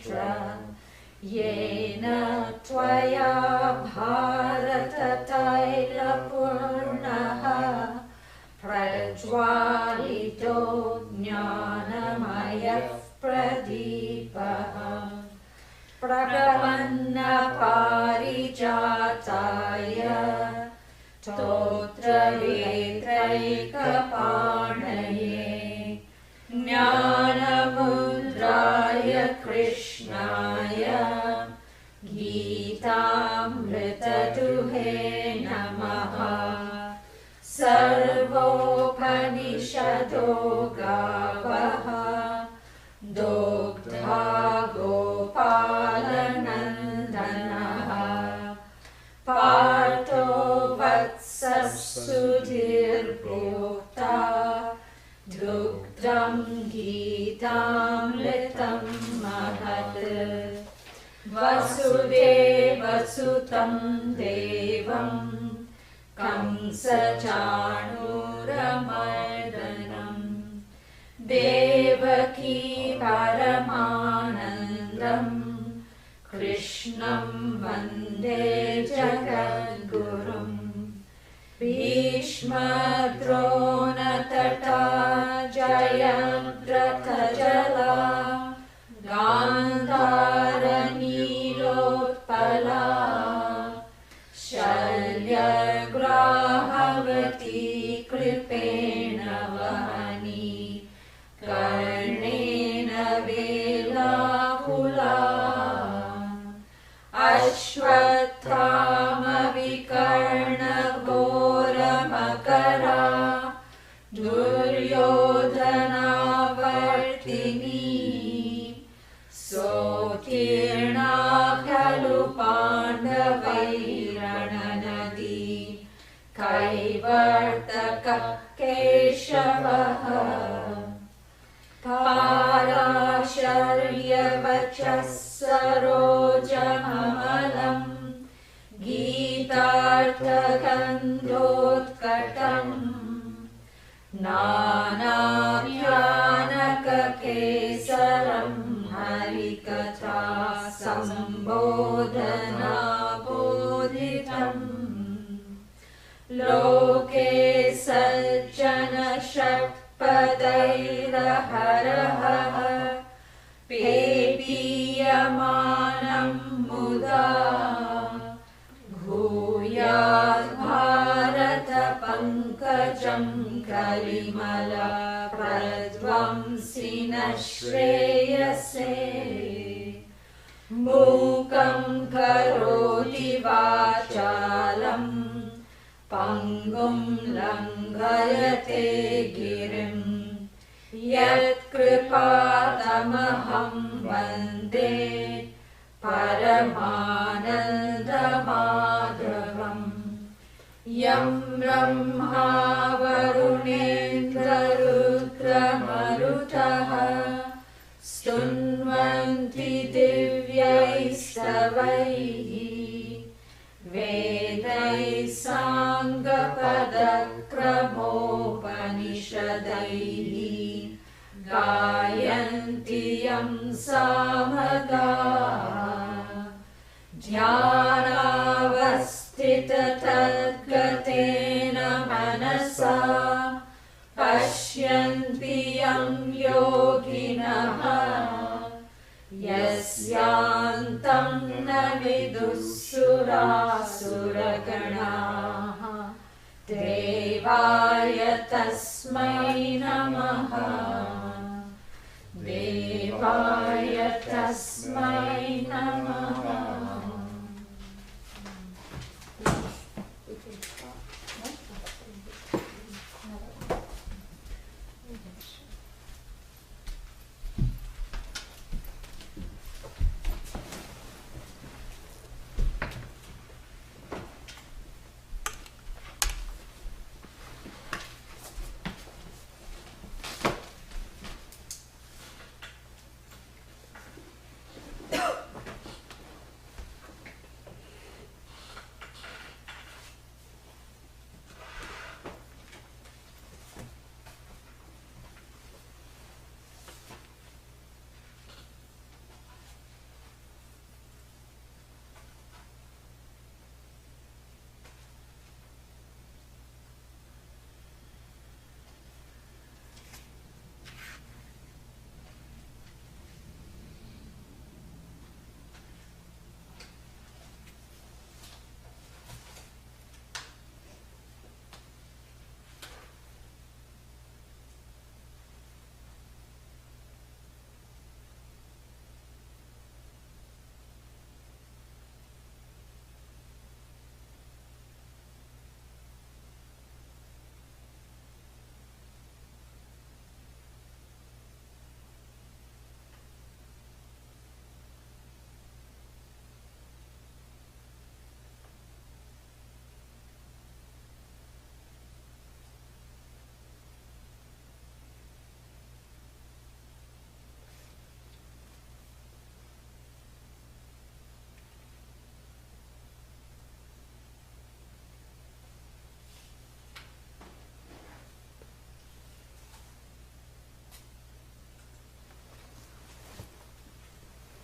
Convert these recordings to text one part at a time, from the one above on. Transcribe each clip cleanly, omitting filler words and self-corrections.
Rashtra Yena Tvaya Bharata Taila Purnaha Prajwalito Jnanamaya Pradipaha Prapanna Parijataya Totra Vetraika Parnaye Jnana Mudraya Krishnaya Gitamrita Duhe Namaha Sarvopanishado Gavaha Dogdha Gopalanandanaha Parto Vatsasudhir Prota Dugdam Gitam Litam Mahat Vasudeva Sutam Devam Kamsa Chanuramaidanam Devaki Paramanandam Krishnam Vande Jagadgurum Bhishma Drona Tata Jayadratha Jala Gandhara Nilotpala Shalya Grahavati Kripena Vani Karnena Velahula Ashwathama Vikarna Ghora Makara Duryodhana Vartini Sotirna Khalu Pandavairananadi Kaivartaka Keshavaha Parasharya Vachasarojamamalam Gitartha Gandhotkatam Nanabhyanaka Kesaram Harikatha Sambodhana Bodhitam Loke Sajjana Shatpadairaharaha Pepiyamanam Muda Bhuyat Bharata Pankajam Kalimala Pradvamsina Shreyase Mukam Karoti Vachalam Pangum Langayate Girim Yat Kripatamaham Vande Paramananda Madhavam Yam Brahma Varunendra Rudra Marutaha Stunvanti Divyaistavaihi Vedai Sangapadakramopanisadaihi Gayanti Yam Samada Dhyanavastita Tadgatena Manasa Pashyanti Yam Yoginaha Yasyantam na vidussura suraganaha Devaya tasmai namaha Devaya tasmai namaha.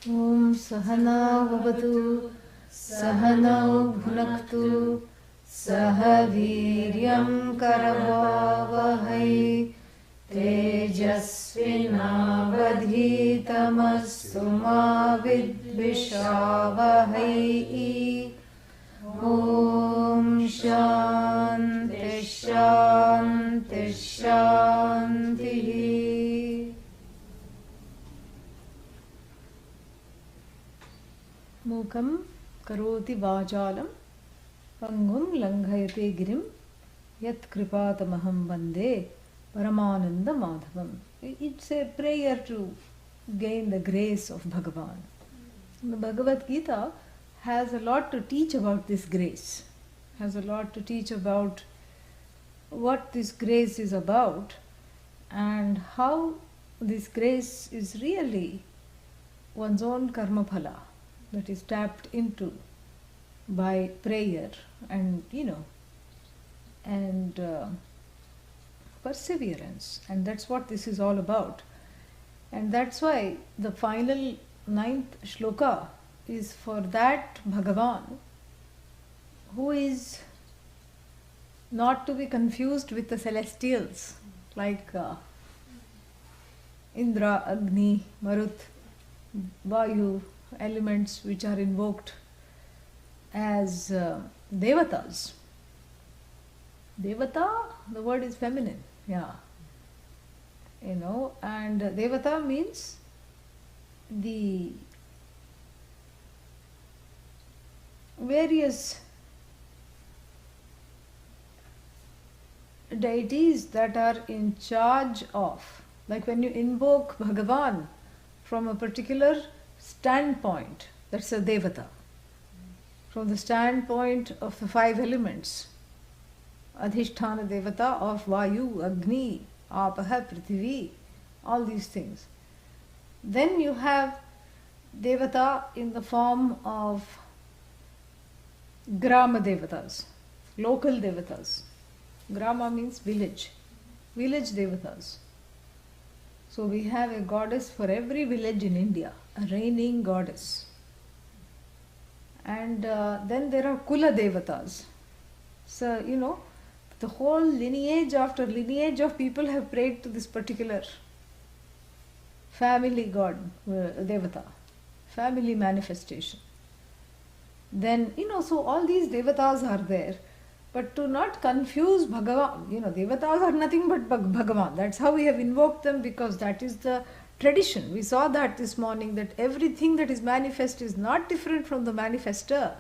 Om Sahana Vavatu Sahanau Bhunaktu Sahaviryam Karavavahai Tejasvinavadhitamastu ma vidvishavahai. Om Shanti Shanti Shanti. Mukam karoti vajalam pangum langhayate girim yat kripatamaham vande paramananda madhavam. It's a prayer to gain the grace of Bhagavan. The Bhagavad Gita has a lot to teach about this grace, has a lot to teach about what this grace is about and how this grace is really one's own karma phala that is tapped into by prayer and perseverance, and that's what this is all about. And that's why the final 9th shloka is for that Bhagavan who is not to be confused with the celestials like Indra, Agni, Marut, Vayu, elements which are invoked as devatas. Devata, the word is feminine, and devata means the various deities that are in charge of, like when you invoke Bhagavan from a particular standpoint, that's a devata. From the standpoint of the 5 elements, Adhisthana devata of Vayu, Agni, Apaha, Prithivi, all these things. Then you have devata in the form of Grama devatas, local devatas. Grama means village devatas. So we have a goddess for every village in India, a reigning goddess. And then there are Kula devatas. So, the whole lineage after lineage of people have prayed to this particular family god, devata, family manifestation. Then, so all these devatas are there. But to not confuse Bhagavan, devatas are nothing but Bhagavan. That's how we have invoked them, because that is the tradition. We saw that this morning, that everything that is manifest is not different from the manifester.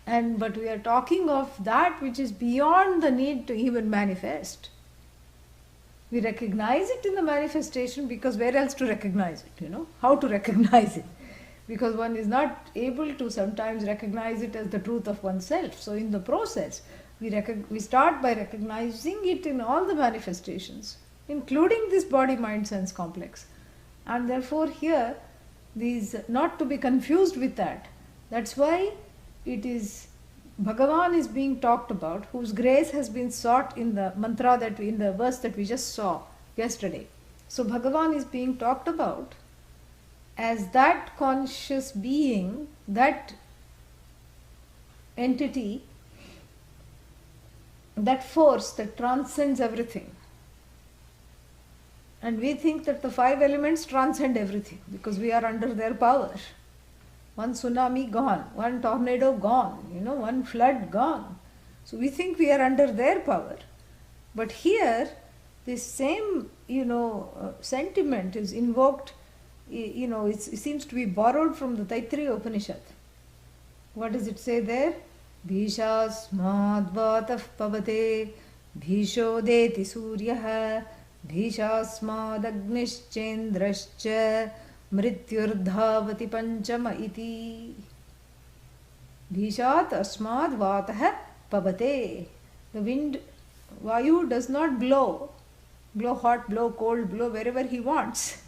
But we are talking of that which is beyond the need to even manifest. We recognize it in the manifestation because where else to recognize it, how to recognize it. Because one is not able to sometimes recognize it as the truth of oneself. So in the process, we start by recognizing it in all the manifestations, including this body-mind-sense complex. And therefore here, these not to be confused with that. That's why it is Bhagavan is being talked about, whose grace has been sought in the mantra in the verse that we just saw yesterday. So Bhagavan is being talked about as that conscious being, that entity, that force that transcends everything. And we think that the 5 elements transcend everything because we are under their power. One tsunami gone, one tornado gone, one flood gone. So we think we are under their power. But here, this same, sentiment is invoked. It seems to be borrowed from the Taittiriya Upanishad. What does it say there? Bhishasmadvatah pavate bhishodeti suryaha bhishasmadagnischendrascha mrityurdhavati panchama iti. Bhishat asmad vatah pavate. The wind, Vayu, does not blow hot, blow cold, blow wherever he wants.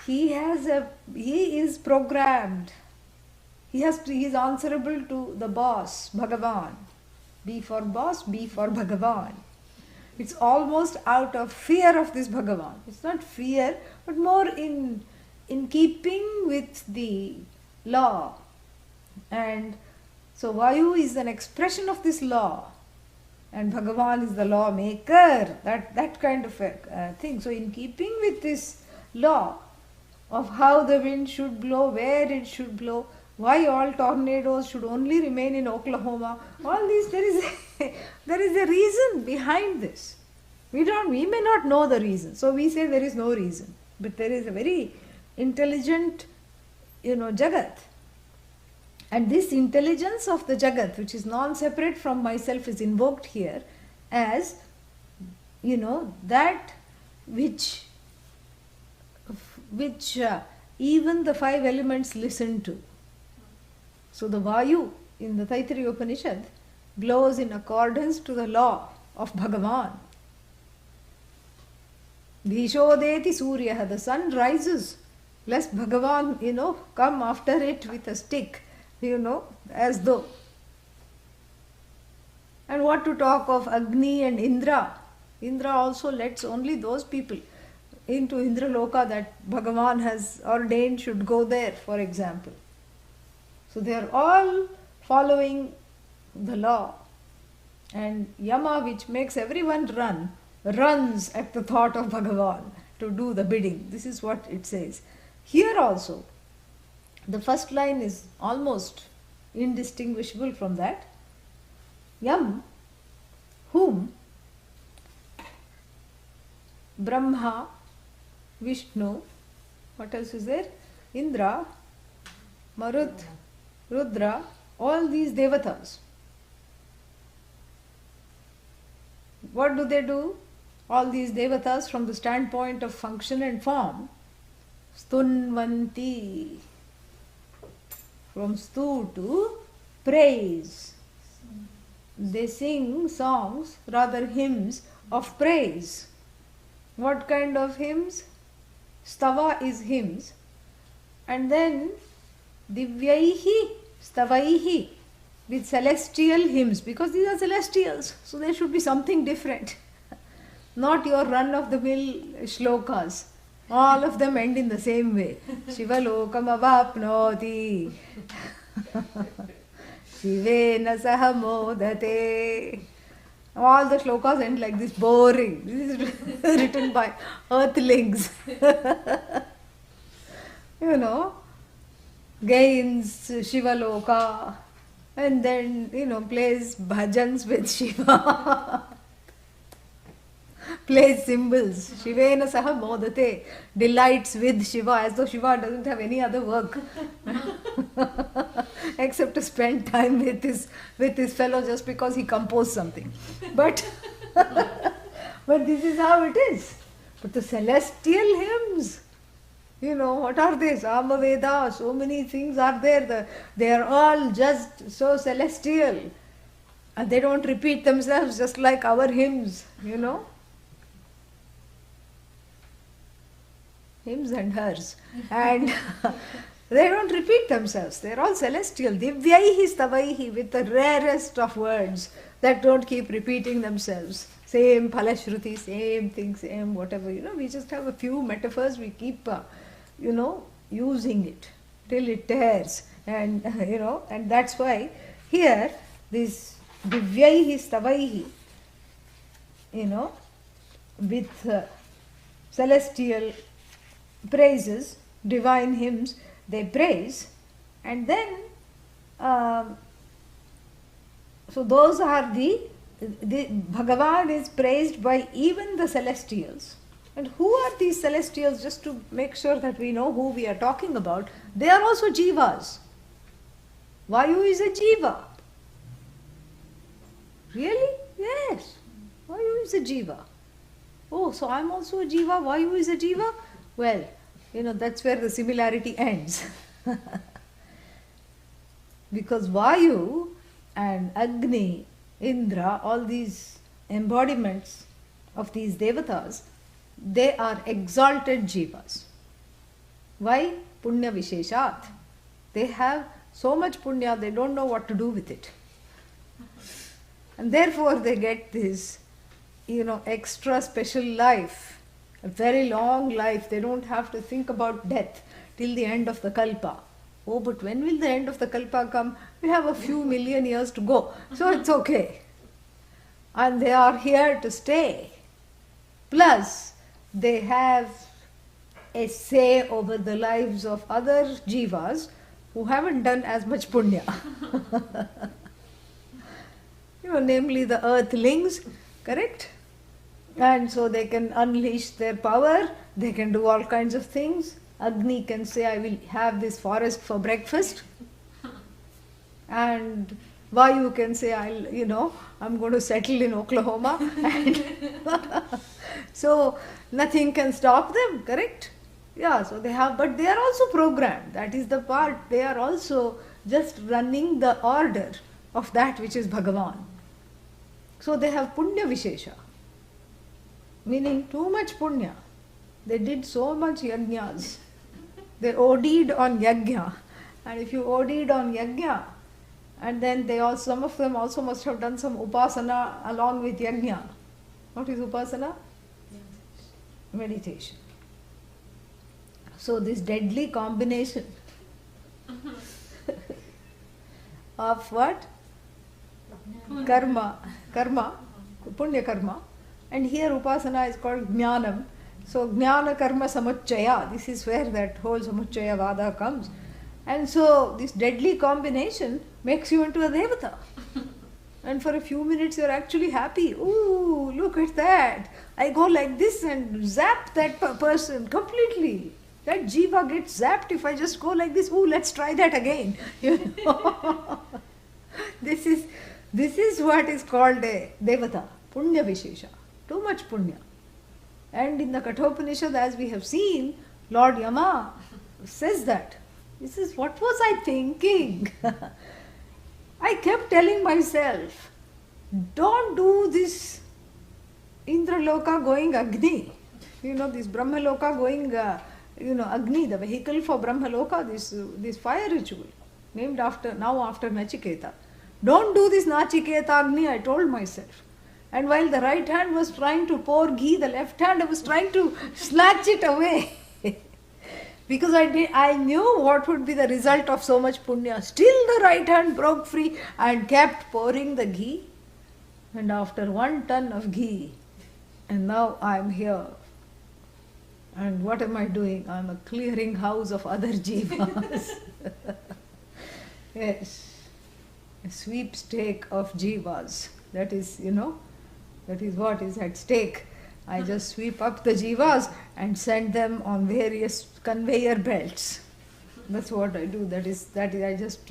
He is programmed. He is answerable to the boss, Bhagavan. B for boss, B for Bhagavan. It's almost out of fear of this Bhagavan. It's not fear, but more in in keeping with the law, and so Vayu is an expression of this law, and Bhagavan is the lawmaker, that kind of a thing. So in keeping with this law of how the wind should blow, where it should blow, why all tornadoes should only remain in Oklahoma, all these, there is a reason behind this. We may not know the reason, so we say there is no reason, but there is a very intelligent, Jagat. And this intelligence of the Jagat, which is non-separate from myself, is invoked here as, that which even the 5 elements listen to. So the Vayu in the Taittiriya Upanishad blows in accordance to the law of Bhagavan. Vishodeti Suryaha, the sun rises, lest Bhagavan, come after it with a stick, as though. And what to talk of Agni and Indra? Indra also lets only those people into Indra Loka that Bhagavan has ordained should go there, for example. So they are all following the law. And Yama, which makes everyone run, runs at the thought of Bhagavan to do the bidding. This is what it says. Here also, the first line is almost indistinguishable from that. Yam, whom Brahma, Vishnu, what else is there? Indra, Marut, Rudra, all these devatas. What do? All these devatas from the standpoint of function and form, stunvanti, from stu to praise. They sing songs, rather hymns of praise. What kind of hymns? Stava is hymns. And then divyaihi, stavaihi, with celestial hymns, because these are celestials, so there should be something different. Not your run-of-the-mill shlokas. All of them end in the same way. Shivalokam avapnoti Shivena saha modate. All the shlokas end like this, boring. This is written by earthlings. Gains Shivaloka, and then, plays bhajans with Shiva. Plays cymbals. Shivena saha modate. Delights with Shiva, as though Shiva doesn't have any other work except to spend time with his fellow just because he composed something. But this is how it is. But the celestial hymns, what are they? Samaveda, so many things are there. They are all just so celestial. And they don't repeat themselves just like our hymns, Hymns and hers. And they don't repeat themselves. They're all celestial. Divyaihi stavaihi, with the rarest of words that don't keep repeating themselves. Same phalashruti, same thing, same whatever. We just have a few metaphors. We keep, using it till it tears. And, and that's why here this divyaihi stavaihi, with celestial praises, divine hymns, they praise, and then so those are the Bhagavan is praised by even the celestials. And who are these celestials? Just to make sure that we know who we are talking about, they are also jivas. Vayu is a jiva. Really? Yes. Vayu is a jiva. Oh, so I'm also a jiva, Vayu is a jiva? Well, that's where the similarity ends. Because Vayu and Agni, Indra, all these embodiments of these devatas, they are exalted jivas. Why? Punya Visheshat. They have so much punya, they don't know what to do with it. And therefore they get this, extra special life, a very long life. They don't have to think about death. till the end of the kalpa. Oh, but when will the end of the kalpa come? We have a few million years to go. So it's okay. And they are here to stay. Plus, they have a say over the lives of other jivas who haven't done as much punya. Namely the earthlings, correct? And so they can unleash their power, they can do all kinds of things. Agni can say, I will have this forest for breakfast. And Vayu can say, I'm going to settle in Oklahoma. And so nothing can stop them, correct? Yeah, so they have, but they are also programmed. That is the part. They are also just running the order of that which is Bhagavan. So they have punya vishesha, meaning too much punya. They did so much yajnas. They OD'd on yajna. And if you OD'd on yajna, and then some of them also must have done some upasana along with yajna. What is upasana? Meditation. So this deadly combination of what? Karma, punya karma. And here upasana is called jnanam. So jnana karma samuchaya. This is where that whole samuchaya vada comes. And so this deadly combination makes you into a devata. And for a few minutes you're actually happy. Ooh, look at that. I go like this and zap that person completely. That jiva gets zapped if I just go like this. Ooh, let's try that again. This is what is called a devata, punya vishesha. Too much punya. And in the Kathopanishad, as we have seen, Lord Yama says that. He says, what was I thinking? I kept telling myself, don't do this Indraloka going Agni. This Brahmaloka going, Agni, the vehicle for Brahmaloka, this fire ritual, named after Nachiketa. Don't do this Nachiketa Agni, I told myself. And while the right hand was trying to pour ghee, the left hand was trying to snatch it away. Because I knew what would be the result of so much punya. Still the right hand broke free and kept pouring the ghee. And after 1 ton of ghee, and now I am here. And what am I doing? I am a clearing house of other jivas. Yes. A sweepstake of jivas. That is, that is what is at stake. I just sweep up the jivas and send them on various conveyor belts. That's what I do. That is I just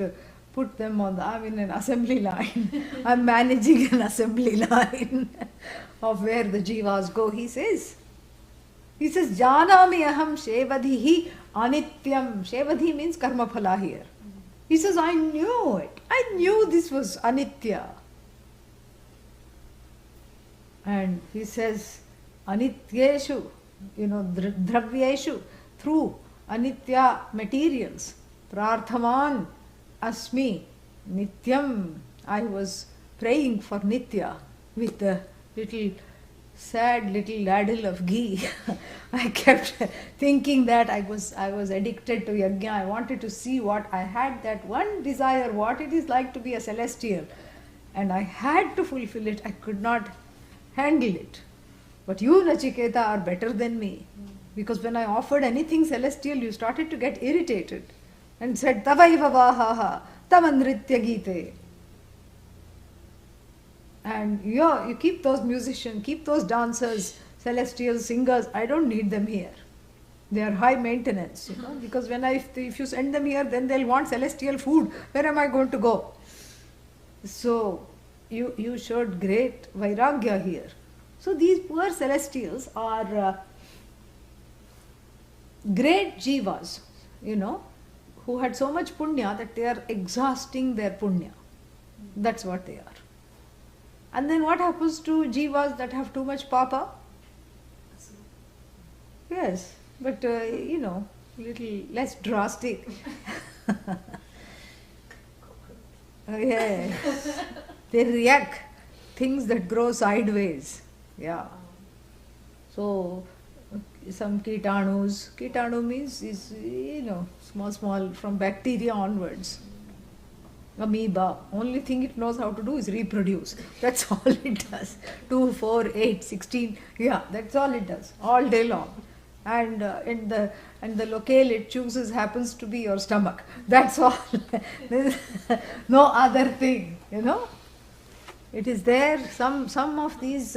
put them I'm in an assembly line. I'm managing an assembly line of where the jivas go. He says, Janami aham shevadhihi anityam. Shevadhi means karma phala here. He says, I knew it. I knew this was anitya. And he says, anityeshu, dravyeshu, through anitya materials, prarthaman asmi nityam. I was praying for nitya with a sad little ladle of ghee. I kept thinking that I was addicted to yajna. I wanted to see what I had, that one desire, what it is like to be a celestial. And I had to fulfill it. I could not handle it. But you, Nachiketa, are better than me. Because when I offered anything celestial, you started to get irritated and said, Tavaiva vahaha, tamandritya gite. And you keep those musicians, keep those dancers, celestial singers. I don't need them here. They are high maintenance, because if you send them here, then they'll want celestial food. Where am I going to go? So you showed great vairagya here. So these poor celestials are great jivas, who had so much punya that they are exhausting their punya. That's what they are. And then what happens to jivas that have too much papa? Yes, but little less drastic. Yes. They react things that grow sideways. Yeah. So some kitanus. Kitanu means is, small from bacteria onwards. Amoeba, only thing it knows how to do is reproduce. That's all it does. 2, 4, 8, 16. Yeah, that's all it does all day long. And the locale it chooses happens to be your stomach. That's all. There is no other thing. It is there. Some of these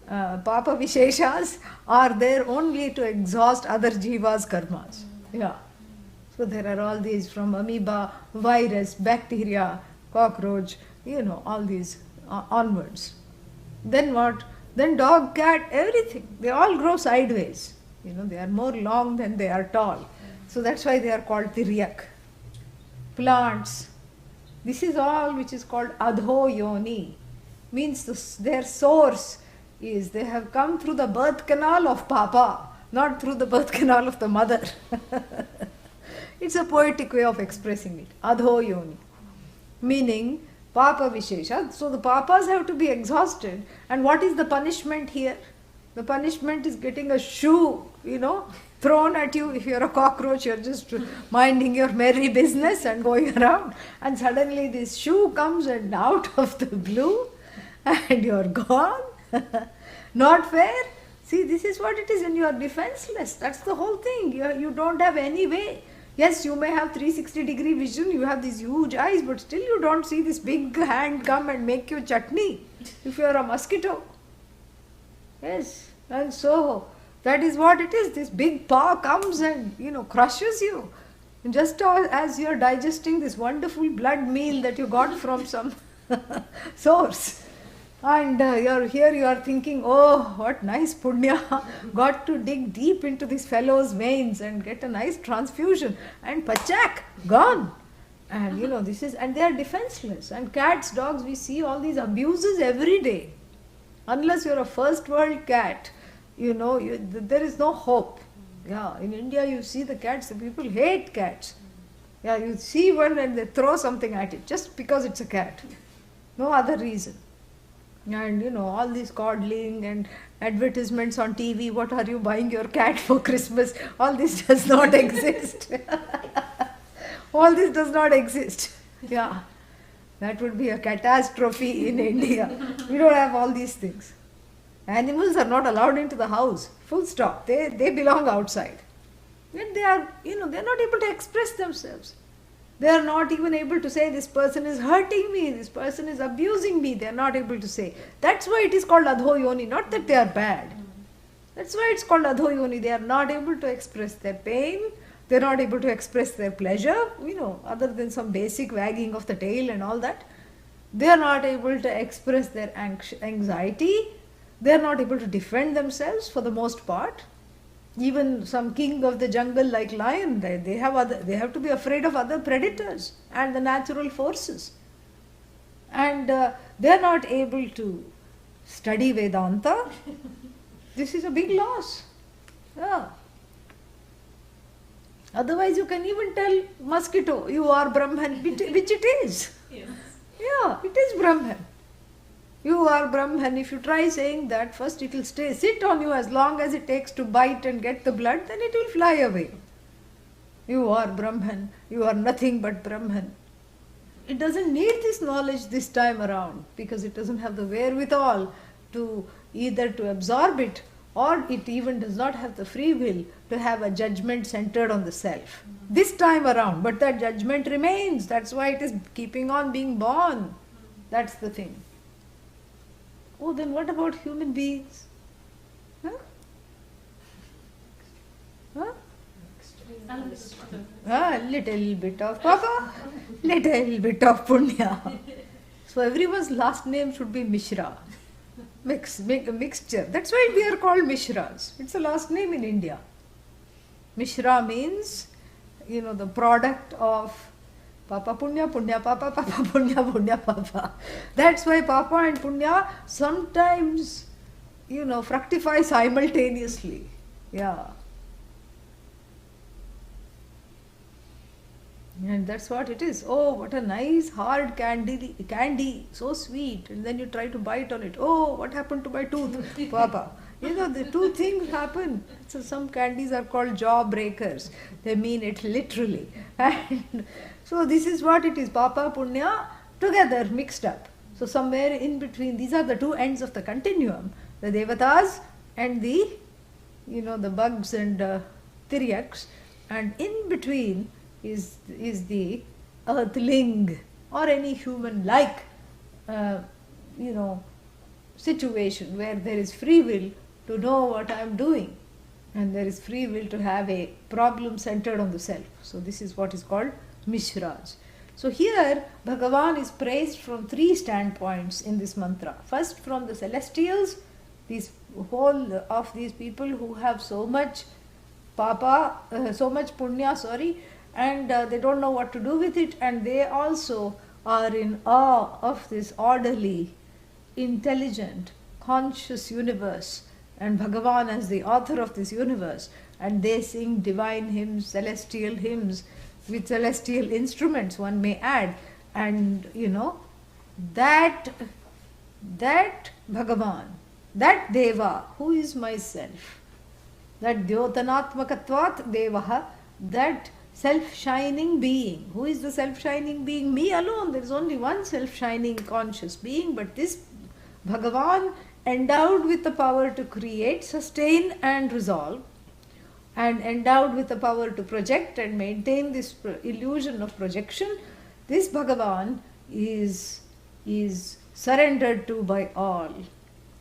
Papa Visheshas are there only to exhaust other jivas' karmas. Yeah. So there are all these from amoeba, virus, bacteria, cockroach, all these onwards. Then what? Then dog, cat, everything. They all grow sideways. They are more long than they are tall. So that's why they are called tiryak. Plants. This is all which is called adho yoni. Means their source is they have come through the birth canal of Papa, not through the birth canal of the mother. It's a poetic way of expressing it. Adho yoni. Meaning Papa Vishesha. So the Papas have to be exhausted. And what is the punishment here? The punishment is getting a shoe, thrown at you. If you're a cockroach, you're just minding your merry business and going around. And suddenly this shoe comes and out of the blue and you're gone. Not fair. See, this is what it is, and you are defenseless. That's the whole thing. You don't have any way. Yes, you may have 360-degree vision, you have these huge eyes, but still you don't see this big hand come and make you chutney if you are a mosquito. Yes, and so that is what it is. This big paw comes and, crushes you. Just as you are digesting this wonderful blood meal that you got from some source. And you are thinking, oh, what nice punya, got to dig deep into this fellow's veins and get a nice transfusion. And pachak, gone. And and they are defenseless. And cats, dogs, we see all these abuses every day. Unless you're a first world cat, there is no hope. Yeah, in India you see the cats, the people hate cats. Yeah, you see one and they throw something at it just because it's a cat. No other reason. And all this coddling and advertisements on TV, what are you buying your cat for Christmas? All this does not exist. All this does not exist. Yeah, that would be a catastrophe in India. We don't have all these things. Animals are not allowed into the house. Full stop. They belong outside. And they are, they're not able to express themselves. They are not even able to say, this person is hurting me, this person is abusing me. They are not able to say. That's why it is called adho yoni, not that they are bad. That's why it's called adho yoni. They are not able to express their pain. They are not able to express their pleasure, other than some basic wagging of the tail and all that. They are not able to express their anxiety. They are not able to defend themselves for the most part. Even some king of the jungle like lion, they have to be afraid of other predators and the natural forces. And they are not able to study Vedanta. This is a big loss. Yeah. Otherwise you can even tell mosquito, you are Brahman, which it is. Yes. Yeah, it is Brahman. You are Brahman. If you try saying that, first it will sit on you as long as it takes to bite and get the blood, then it will fly away. You are Brahman. You are nothing but Brahman. It doesn't need this knowledge this time around because it doesn't have the wherewithal to either to absorb it, or it even does not have the free will to have a judgment centered on the self. This time around, but that judgment remains. That's why it is keeping on being born. That's the thing. Oh, then what about human beings? Huh? Huh? A little bit of papa, little bit of punya. So everyone's last name should be Mishra. Make a mixture. That's why we are called Mishras. It's a last name in India. Mishra means, the product of Papa Punya, Punya Papa, Papa Punya, Punya Papa. That's why Papa and Punya sometimes, fructify simultaneously. Yeah. And that's what it is. Oh, what a nice hard candy, so sweet. And then you try to bite on it. Oh, what happened to my tooth? Papa. The two things happen. So some candies are called jaw breakers. They mean it literally. And so this is what it is. Papa, punya, together, mixed up. So somewhere in between, these are the two ends of the continuum. The devatas and the bugs and tiryaks. And in between is the earthling or any human-like, situation where there is free will to know what I am doing, and there is free will to have a problem centered on the self. So this is what is called Mishraj. So here Bhagavan is praised from three standpoints in this mantra. First, from the celestials, these whole of these people who have so much so much punya, and they don't know what to do with it, and they also are in awe of this orderly, intelligent, conscious universe, and Bhagavan as the author of this universe, and they sing divine hymns, celestial hymns, with celestial instruments, one may add, and that Bhagavan, that Deva, who is myself, that Dyotanatmakatvat Devaha, that self-shining being. Who is the self-shining being? Me alone. There is only one self-shining conscious being, but this Bhagavan, endowed with the power to create, sustain and resolve, and endowed with the power to project and maintain this illusion of projection, this Bhagavan is surrendered to by all.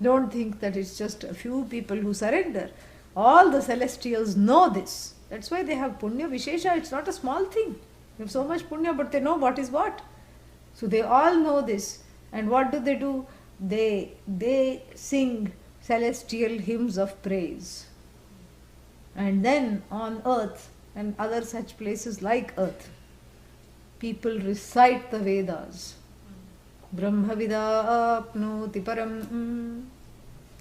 Don't think that it's just a few people who surrender. All the celestials know this. That's why they have punya vishesha. It's not a small thing. They have so much punya, but they know what is what. So they all know this. And what do? They sing celestial hymns of praise. And then on earth and other such places like earth, people recite the Vedas. Brahmavida apnoti param.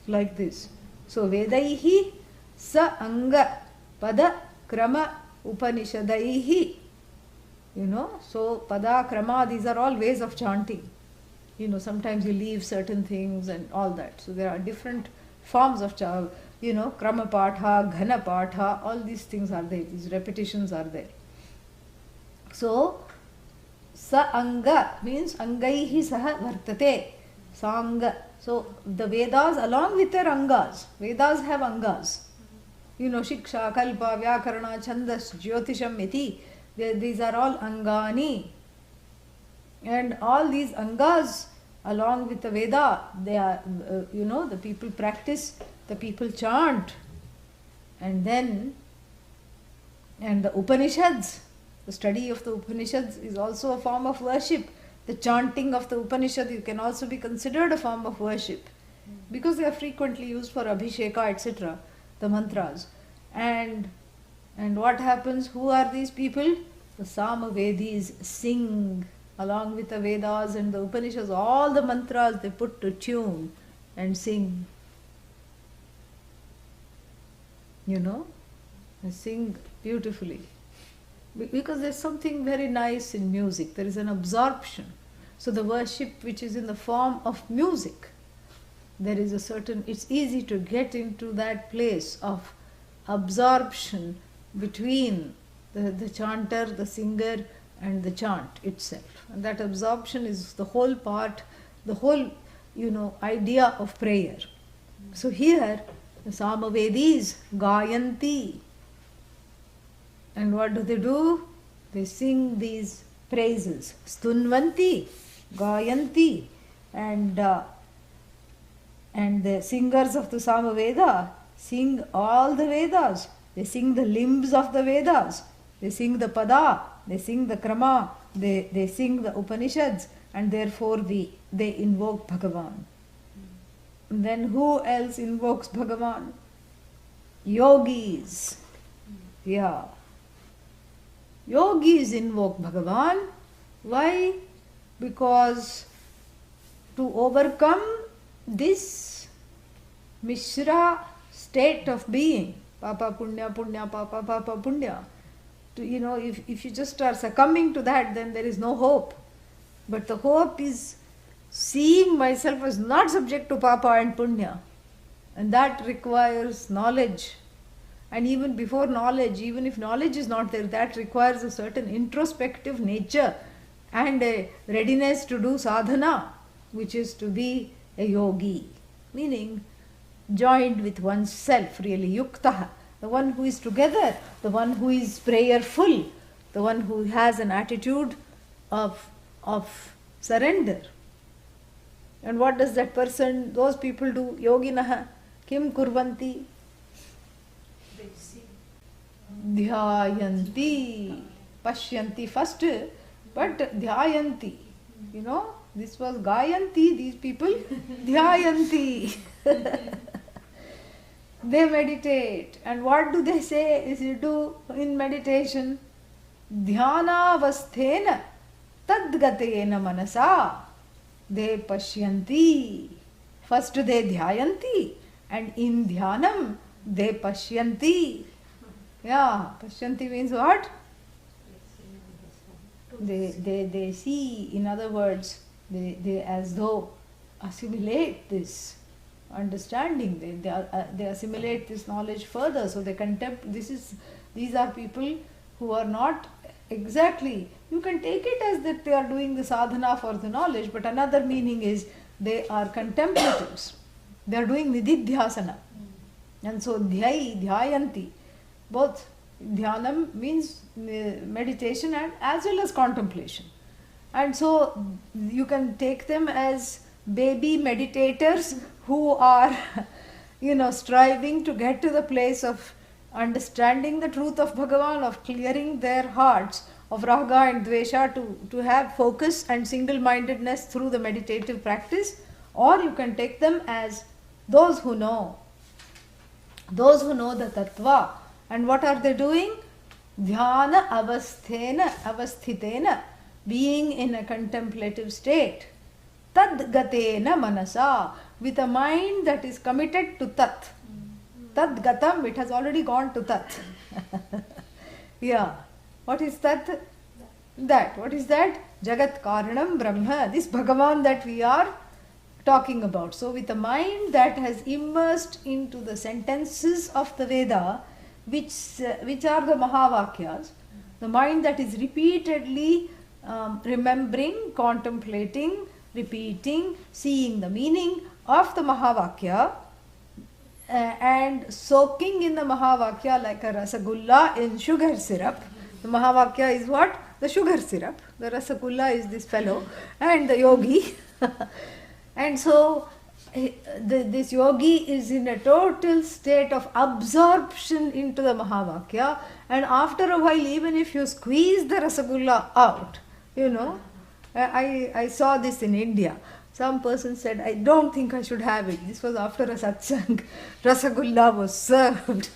Like this. So Vedaihi sa anga pada krama upanishadaihi. So pada, krama, these are all ways of chanting. Sometimes you leave certain things and all that. So there are different forms of krama patha, ghana patha, all these things are there. These repetitions are there. So, sa anga means angaihi saha vartate. Sanga. So the Vedas along with their angas. Vedas have angas. Shiksha, Kalpa, Vyakarana, Chandas, Jyotisham, Iti. These are all angani. And all these angas along with the Veda, they are, the people practice, the people chant. And the Upanishads, the study of the Upanishads is also a form of worship. The chanting of the Upanishad can also be considered a form of worship, because they are frequently used for Abhisheka, etc., the mantras. And what happens? Who are these people? The Samavedis sing along with the Vedas and the Upanishads, all the mantras they put to tune and sing. They sing beautifully. Because there's something very nice in music. There is an absorption. So the worship which is in the form of music, there is it's easy to get into that place of absorption between the chanter, the singer and the chant itself. And that absorption is the whole part, the whole, idea of prayer. So here, the Samavedis, Gayanti. And what do? They sing these praises. Stunvanti, Gayanti. And the singers of the Samaveda sing all the Vedas. They sing the limbs of the Vedas. They sing the Pada. They sing the Krama. They sing the Upanishads. And therefore they invoke Bhagavan. And then who else invokes Bhagavan? Yogis. Yeah. Yogis invoke Bhagavan. Why? Because to overcome this Mishra state of being, Papa Punya, Punya, Papa, Papa Punya, if you just are succumbing to that, then there is no hope. But the hope is seeing myself as not subject to Papa and Punya, And that requires knowledge. And even before knowledge, even if knowledge is not there, that requires a certain introspective nature and a readiness to do sadhana, which is to be a yogi, meaning joined with oneself, really, yuktaha, the one who is together, the one who is prayerful, the one who has an attitude of surrender. And what does that person, those people do? Yoginaha kim kurvanti? Dhyayanti, pashyanti first, but dhyayanti. You know, this was gayanti, these people, dhyayanti. They meditate. And what do they say is you do in meditation? Dhyana vasthena tadgatena manasa. They pashyanti. First they dhyayanti, and in dhyanam they pashyanti. Yeah, pashyanti means what? They see, in other words, they as though assimilate this understanding, they assimilate this knowledge further, so they contempt. These are people who are not exactly, you can take it as that they are doing the sadhana for the knowledge, but another meaning is they are contemplatives, they are doing nididhyasana. And so dhyayanti, both dhyanam means meditation and as well as contemplation. And so you can take them as baby meditators who are striving to get to the place of understanding the truth of Bhagavan, of clearing their hearts of raga and dvesha, to have focus and single-mindedness through the meditative practice. Or you can take them as those who know the tattva. And what are they doing? Dhyana avasthitena, being in a contemplative state. Tad gatena manasa, with a mind that is committed to tat. Tad gatam, it has already gone to tat. Yeah. What is tat? That. What is that? Jagat Karanam Brahma. This Bhagavan that we are talking about. So with a mind that has immersed into the sentences of the Veda, which are the Mahavakyas, the mind that is repeatedly remembering, contemplating, repeating, seeing the meaning of the Mahavakya, and soaking in the Mahavakya like a rasagulla in sugar syrup. The Mahavakya is what? The sugar syrup. The rasagulla is this fellow and the yogi. And so this yogi is in a total state of absorption into the Mahavakya, and after a while, even if you squeeze the rasagulla out, I saw this in India. Some person said, I don't think I should have it. This was after a satsang. Rasagulla was served,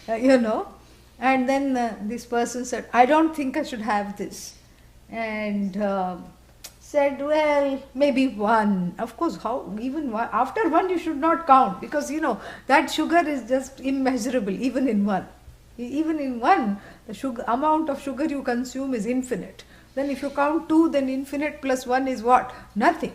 And then this person said, I don't think I should have this. And said, well, maybe one. Of course, even one, after one you should not count, because that sugar is just immeasurable, even in one. Even in one, the amount of sugar you consume is infinite. Then if you count two, then infinite plus one is what? Nothing,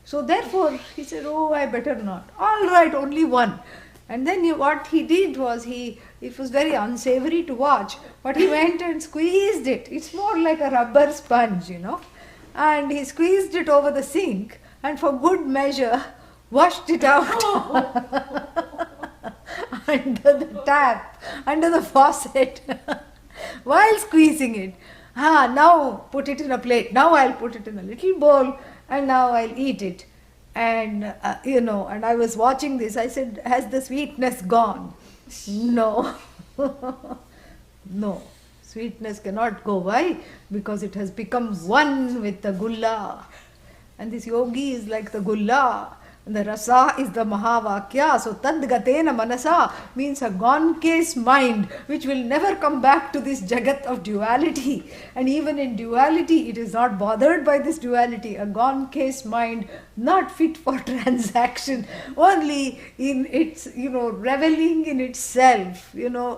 So therefore, he said, oh, I better not. All right, only one. And then what he did was, it was very unsavory to watch, but he went and squeezed it. It's more like a rubber sponge, And he squeezed it over the sink and for good measure washed it out under the tap, under the faucet, while squeezing it. Now put it in a plate. Now I'll put it in a little bowl and now I'll eat it. And, and I was watching this. I said, has the sweetness gone? No. No. Sweetness cannot go. Why? Because it has become one with the gulla. And this yogi is like the gulla. And the rasa is the Mahavakya. So tadgatena manasa means a gone case mind which will never come back to this jagat of duality. And even in duality, it is not bothered by this duality. A gone case mind, not fit for transaction, only in its, reveling in itself,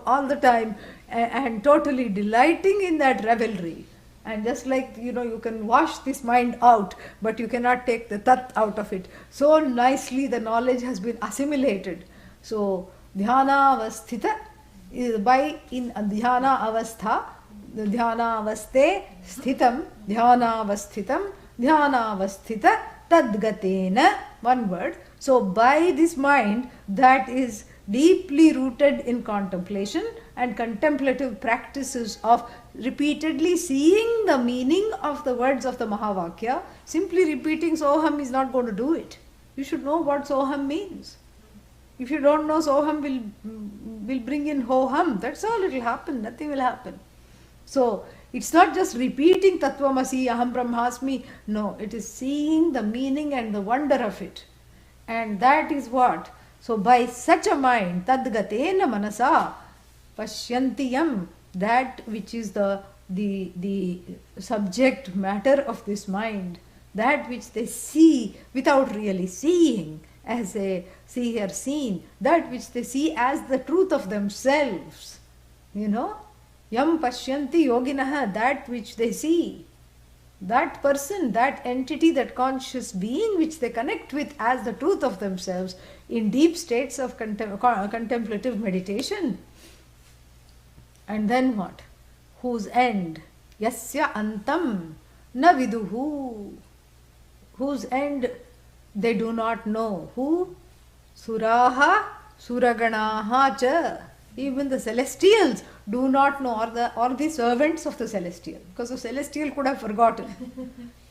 all the time, and totally delighting in that revelry. And just like, you can wash this mind out, but you cannot take the tat out of it. So nicely the knowledge has been assimilated. So, dhyana avasthita, by in dhyana avastha, the dhyana avaste sthitam, dhyana avasthitam, dhyana avasthita, tadgatena, one word. So, by this mind that is deeply rooted in contemplation and contemplative practices of repeatedly seeing the meaning of the words of the Mahavakya, simply repeating Soham is not going to do it. You should know what Soham means. If you don't know, Soham will bring in Hoham. That's all it will happen. Nothing will happen. So, it's not just repeating Tattvamasi, Aham Brahmasmi. No, it is seeing the meaning and the wonder of it. And that is what. So, by such a mind, Tadgatena Manasa, Pashyantiyam, that which is the subject matter of this mind, that which they see without really seeing, as a seer seen, that which they see as the truth of themselves. Yam Pashyanti Yoginaha, that which they see, that person, that entity, that conscious being which they connect with as the truth of themselves in deep states of contemplative meditation. And then what? Whose end? Yasya antam na viduhu. Whose end they do not know. Who? Suraha, suraganaha cha. Even the celestials do not know, or the servants of the celestial. Because the celestial could have forgotten.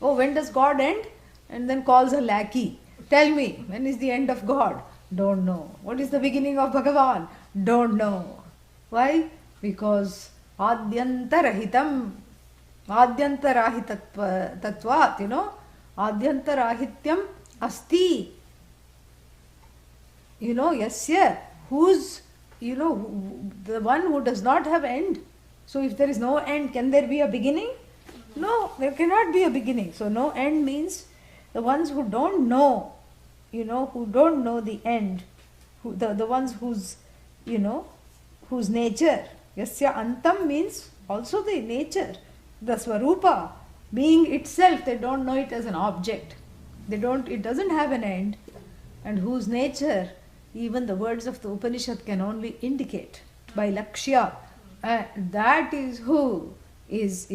Oh, when does God end? And then calls a lackey. Tell me, when is the end of God? Don't know. What is the beginning of Bhagavan? Don't know. Why? Because Adhyantarahitam, Adhyantarahitatvat, Adhyantarahityam asti. Yasya, who's, the one who does not have end. So if there is no end, can there be a beginning? No, there cannot be a beginning. So no end means the ones who don't know, who don't know the end, the ones whose nature. Yasya antam means also the nature, the swarupa, being itself. They don't know it as an object. It doesn't have an end, and whose nature even the words of the Upanishad can only indicate by lakshya. That is who is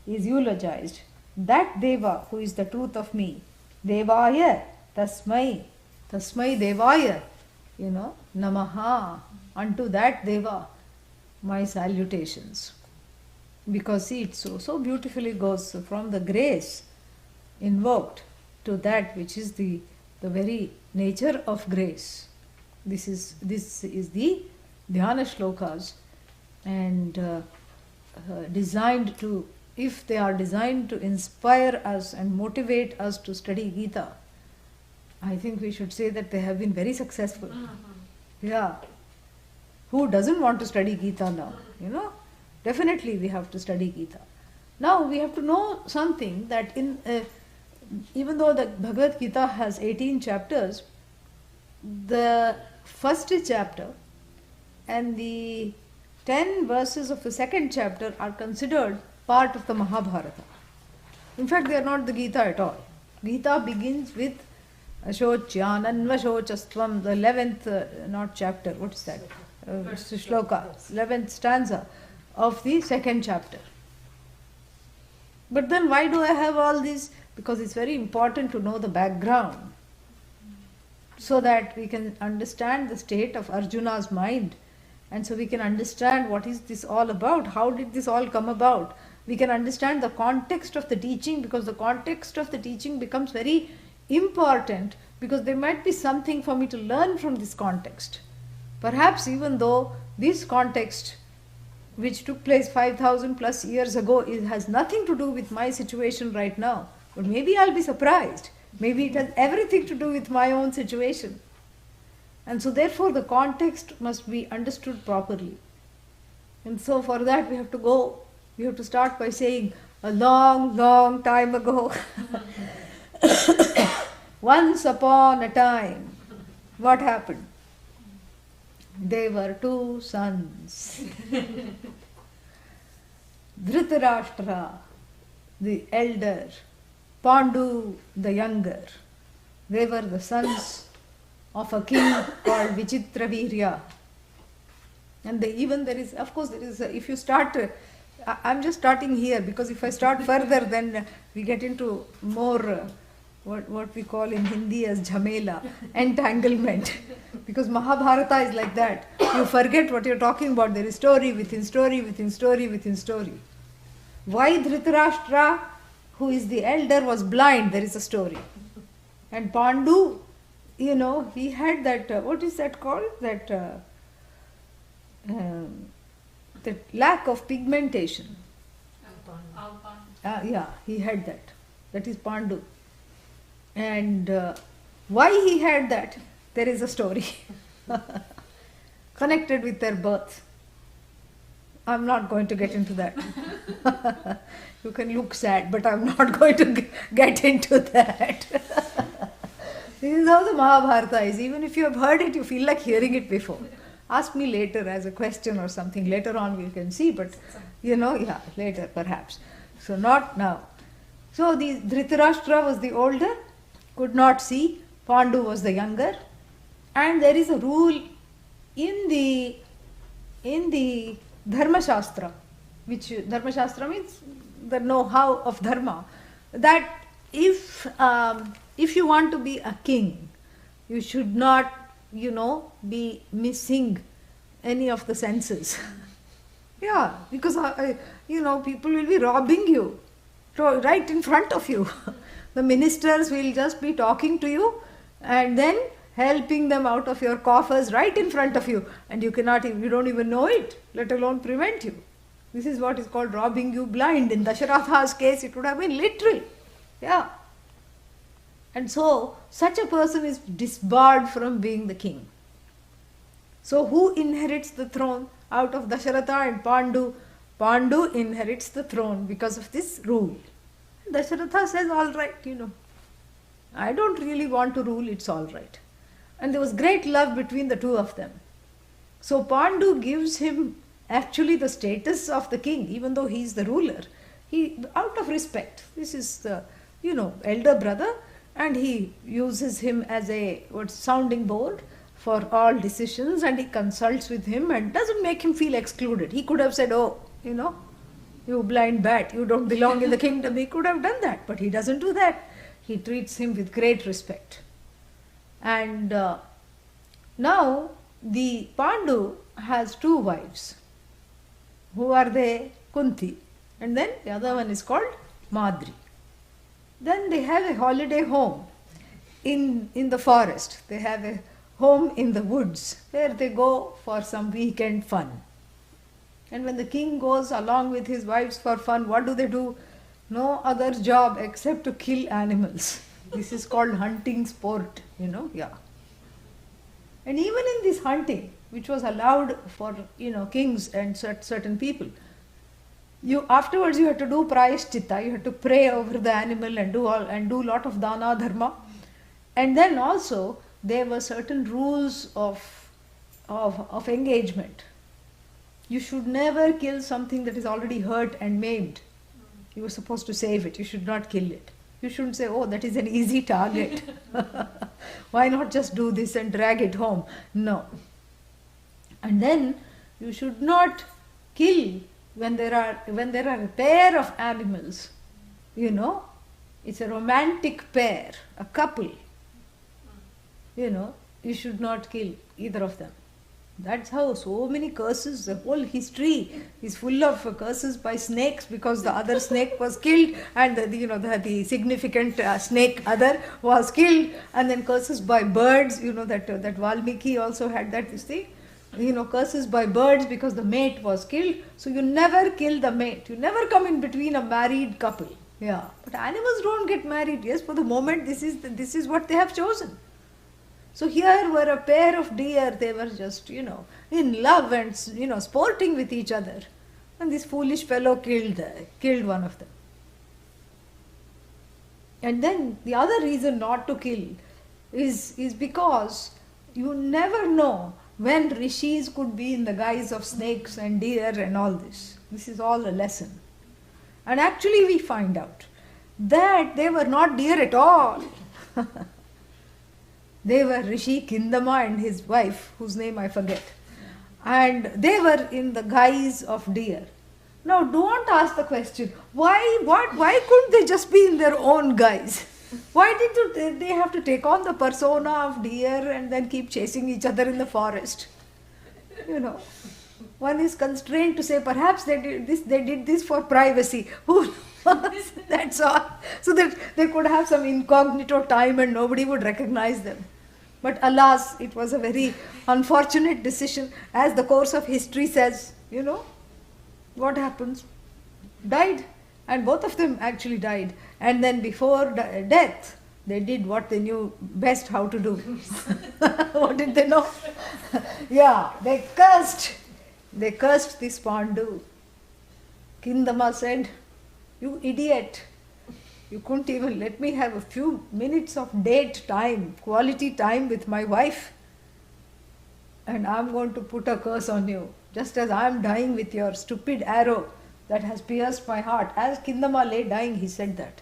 eulogized. That Deva who is the truth of me. Devaya tasmai devaya, namaha, unto that Deva my salutations. Because see, it so beautifully goes from the grace invoked to that which is the very nature of grace. This is the dhyana shlokas, and designed to, if they are designed to inspire us and motivate us to study Gita, I think we should say that they have been very successful. Yeah. Who doesn't want to study Gita now? Definitely we have to study Gita. Now we have to know something, that even though the Bhagavad Gita has 18 chapters, the first chapter and the 10 verses of the second chapter are considered part of the Mahabharata. In fact, they are not the Gita at all. Gita begins with Ashocyananvashocastvam, the 11th, not chapter, what is that? Shloka, 11th stanza of the second chapter. But then why do I have all this? Because it's very important to know the background, so that we can understand the state of Arjuna's mind, and so we can understand what is this all about, how did this all come about. We can understand the context of the teaching, because the context of the teaching becomes very important, because there might be something for me to learn from this context. Perhaps even though this context, which took place 5,000 plus years ago, has nothing to do with my situation right now, but maybe I'll be surprised. Maybe it has everything to do with my own situation. And so therefore the context must be understood properly. And so for that we have to start by saying, a long, long time ago, once upon a time, what happened? There were two sons. Dhritarashtra, the elder, Pandu, the younger. They were the sons of a king called Vichitravirya. And there is, if you start, I'm just starting here because if I start further, then we get into more what we call in Hindi as jhamela, entanglement. Because Mahabharata is like that. You forget what you're talking about. There is story within story within story within story. Why Dhritarashtra, who is the elder, was blind, there is a story. And Pandu, he had that, what is that called? That lack of pigmentation. He had that. That is Pandu. And why he had that, there is a story connected with their birth. I'm not going to get into that. You can look sad, but I'm not going to get into that. This is how the Mahabharata is. Even if you have heard it, you feel like hearing it before. Ask me later as a question or something. Later on we can see, but later perhaps. So not now. So the Dhritarashtra was the older, could not see. Pandu was the younger. And there is a rule in the Dharma Shastra, which Dharma Shastra means the know-how of Dharma, that if you want to be a king, you should not, be missing any of the senses. Because, people will be robbing you right in front of you. The ministers will just be talking to you and then helping them out of your coffers right in front of you, and you don't even know it, let alone prevent you. This is what is called robbing you blind. In Dasharatha's case, it would have been literal. And so, such a person is disbarred from being the king. So, who inherits the throne out of Dasharatha and Pandu? Pandu inherits the throne because of this rule. Dasharatha says, all right, I don't really want to rule, it's all right. And there was great love between the two of them. So Pandu gives him actually the status of the king, even though he is the ruler. He, out of respect, this is the, elder brother, and he uses him as a sounding board for all decisions, and he consults with him and doesn't make him feel excluded. He could have said, you blind bat, you don't belong in the kingdom. He could have done that, but he doesn't do that. He treats him with great respect. And now the Pandu has two wives. Who are they? Kunti. And then the other one is called Madri. Then they have a holiday home in the forest. They have a home in the woods where they go for some weekend fun. And when the king goes along with his wives for fun, what do? No other job except to kill animals. This is called hunting sport, And even in this hunting, which was allowed for, kings and certain people, afterwards you had to do prayashchitta, you had to pray over the animal and do a lot of dana dharma. And then also there were certain rules of engagement. You should never kill something that is already hurt and maimed. You were supposed to save it. You should not kill it. You shouldn't say, that is an easy target. Why not just do this and drag it home? No. And then you should not kill when there are a pair of animals. It's a romantic pair, a couple. You should not kill either of them. That's how so many curses, the whole history is full of curses by snakes, because the other snake was killed and the significant snake other was killed, and then curses by birds, that Valmiki also had that thing, curses by birds because the mate was killed. So you never kill the mate, you never come in between a married couple. But animals don't get married. Yes, for the moment this is what they have chosen. So here were a pair of deer, they were just, in love and, sporting with each other. And this foolish fellow killed one of them. And then the other reason not to kill is because you never know when rishis could be in the guise of snakes and deer and all this. This is all a lesson. And actually we find out that they were not deer at all. They were Rishi Kindama and his wife, whose name I forget. And they were in the guise of deer. Now don't ask the question, why couldn't they just be in their own guise? Why did they have to take on the persona of deer and then keep chasing each other in the forest? One is constrained to say perhaps they did this for privacy. Who knows? That's all. So that they could have some incognito time and nobody would recognize them. But alas, it was a very unfortunate decision. As the course of history says, what happens? Died. And both of them actually died. And then before death, they did what they knew best how to do. What did they know? They cursed this Pandu. Kindama said, "You idiot. You couldn't even let me have a few minutes of date time, quality time with my wife. And I'm going to put a curse on you, just as I'm dying with your stupid arrow that has pierced my heart." As Kindama lay dying, he said that.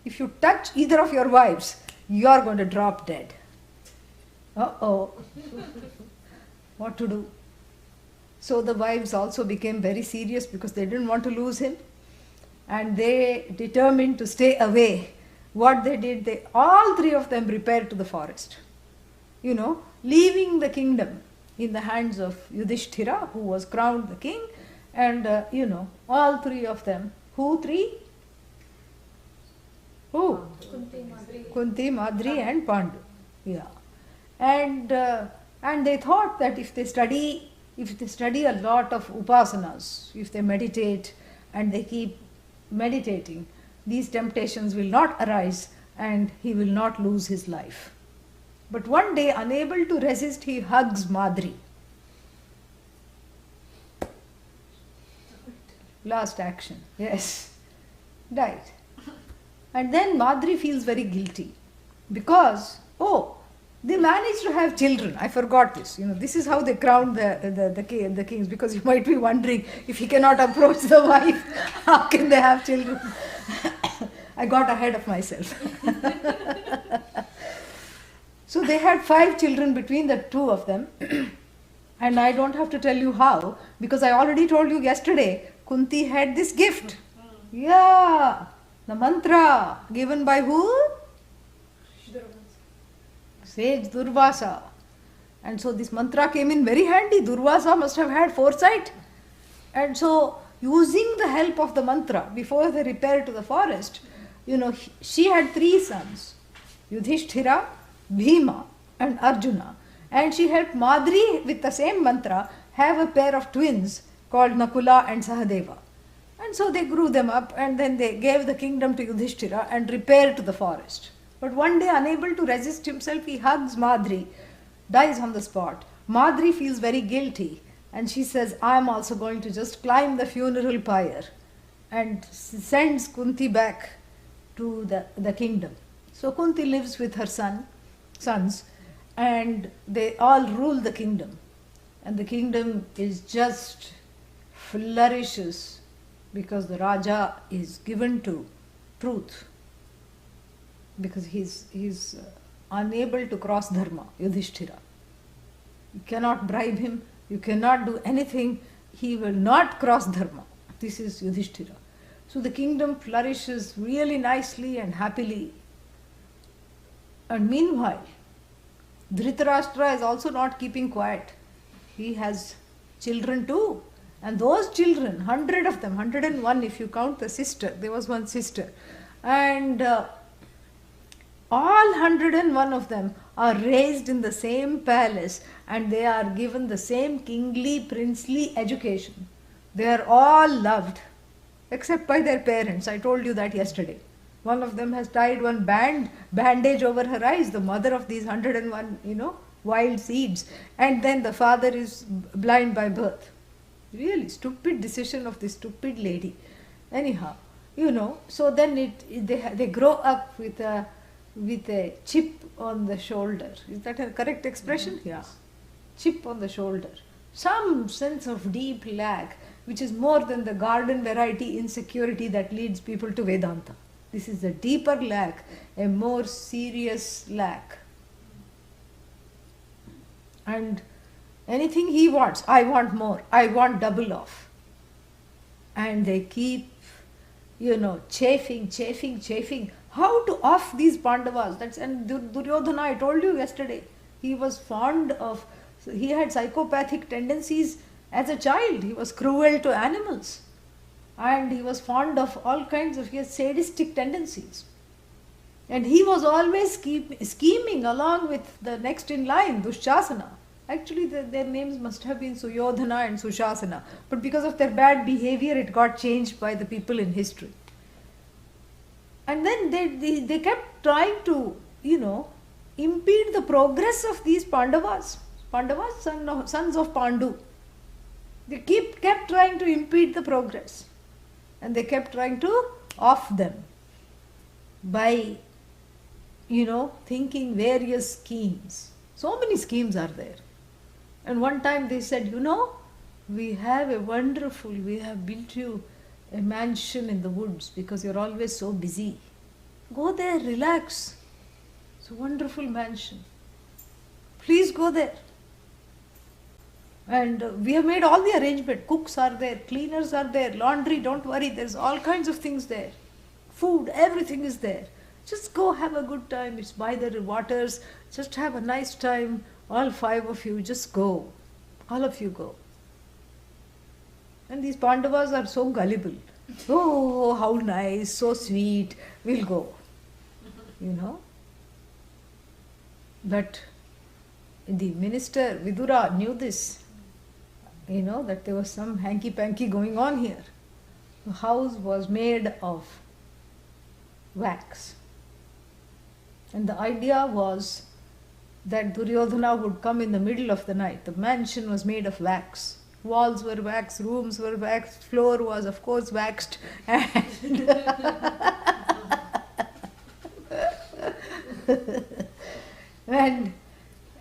If you touch either of your wives, you're going to drop dead. Uh-oh. What to do? So the wives also became very serious because they didn't want to lose him. And they determined to stay away. What they did, all three of them repaired to the forest. Leaving the kingdom in the hands of Yudhishthira, who was crowned the king, and all three of them. Who three? Who? Kunti, Madri and Pandu. And they thought that if they study a lot of upasanas, if they meditate and they keep meditating, these temptations will not arise and he will not lose his life. But one day, unable to resist, he hugs Madri. Last action, yes, died. And then Madri feels very guilty because, they managed to have children. I forgot this. This is how they crowned the kings, because you might be wondering, if he cannot approach the wife, how can they have children? I got ahead of myself. So they had 5 children between the two of them. And I don't have to tell you how, because I already told you yesterday, Kunti had this gift. The mantra given by who? Sage Durvasa. And so this mantra came in very handy. Durvasa must have had foresight. And so, using the help of the mantra, before they repaired to the forest, she had 3 sons, Yudhishthira, Bhima and Arjuna. And she helped Madri with the same mantra have a pair of twins called Nakula and Sahadeva. And so they grew them up, and then they gave the kingdom to Yudhishthira and repaired to the forest. But one day, unable to resist himself, he hugs Madri, dies on the spot. Madri feels very guilty, and she says, "I'm also going to just climb the funeral pyre," and sends Kunti back to the kingdom. So Kunti lives with her sons, and they all rule the kingdom. And the kingdom is just flourishes because the Raja is given to truth. Because he's unable to cross dharma, Yudhishthira. You cannot bribe him, you cannot do anything, he will not cross dharma. This is Yudhishthira. So the kingdom flourishes really nicely and happily. And meanwhile, Dhritarashtra is also not keeping quiet. He has children too. And those children, 100 of them, 101 if you count the sister, there was one sister. And all 101 of them are raised in the same palace, and they are given the same kingly, princely education. They are all loved, except by their parents. I told you that yesterday. One of them has tied one bandage over her eyes, the mother of these 101, wild seeds. And then the father is blind by birth. Really stupid decision of this stupid lady. Anyhow, so then they grow up with a chip on the shoulder. Is that a correct expression? Yeah. Chip on the shoulder. Some sense of deep lack. which is more than the garden variety insecurity that leads people to Vedanta. This is a deeper lack, a more serious lack. And anything he wants, I want more, I want double of. And they keep, chafing. How to off these Pandavas? And Duryodhana, I told you yesterday, he was he had psychopathic tendencies as a child. He was cruel to animals. And he was fond of all kinds of, he has sadistic tendencies. And he was always scheming along with the next in line, Dushasana. Actually, their names must have been Suyodhana and Sushasana. But because of their bad behavior, it got changed by the people in history. And then they kept trying to, impede the progress of these Pandavas. Pandavas, sons of Pandu. They kept trying to impede the progress. And they kept trying to off them by, thinking various schemes. So many schemes are there. And one time they said, we have built you a mansion in the woods because you're always so busy. Go there, relax. It's a wonderful mansion. Please go there. And we have made all the arrangement. Cooks are there, cleaners are there, laundry, don't worry, there's all kinds of things there. Food, everything is there. Just go have a good time. It's by the waters. Just have a nice time. All 5 of you, just go. All of you go. And these Pandavas are so gullible. Oh, how nice, so sweet. We'll go. But the minister, Vidura, knew this. That there was some hanky-panky going on here. The house was made of wax. And the idea was that Duryodhana would come in the middle of the night. The mansion was made of wax. Walls were waxed, rooms were waxed, floor was of course waxed. And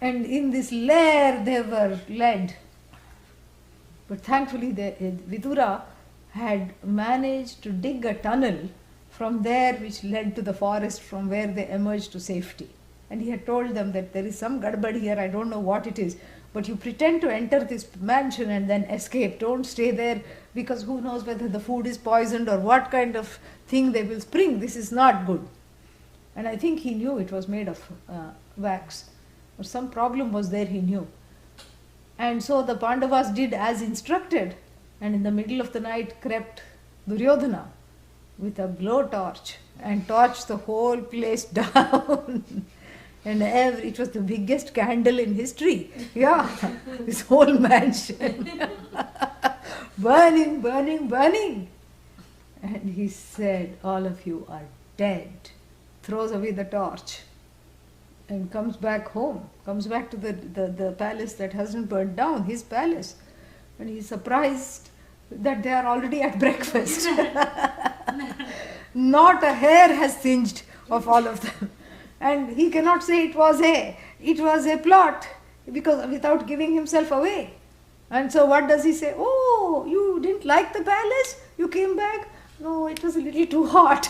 in this lair they were led. But thankfully Vidura had managed to dig a tunnel from there which led to the forest from where they emerged to safety. And he had told them that there is some gadbad here, I don't know what it is, but you pretend to enter this mansion and then escape. Don't stay there because who knows whether the food is poisoned or what kind of thing they will spring. This is not good. And I think he knew it was made of wax. Or some problem was there, he knew. And so the Pandavas did as instructed, and in the middle of the night crept Duryodhana with a blowtorch and torched the whole place down. And it was the biggest candle in history. Yeah, this whole mansion. Burning. And he said, all of you are dead. Throws away the torch and comes back home, comes back to the palace that hasn't burnt down, his palace. And he's surprised that they are already at breakfast. Not a hair has singed of all of them. And he cannot say it was a plot, because without giving himself away. And so what does he say? Oh, you didn't like the palace? You came back? No, it was a little too hot.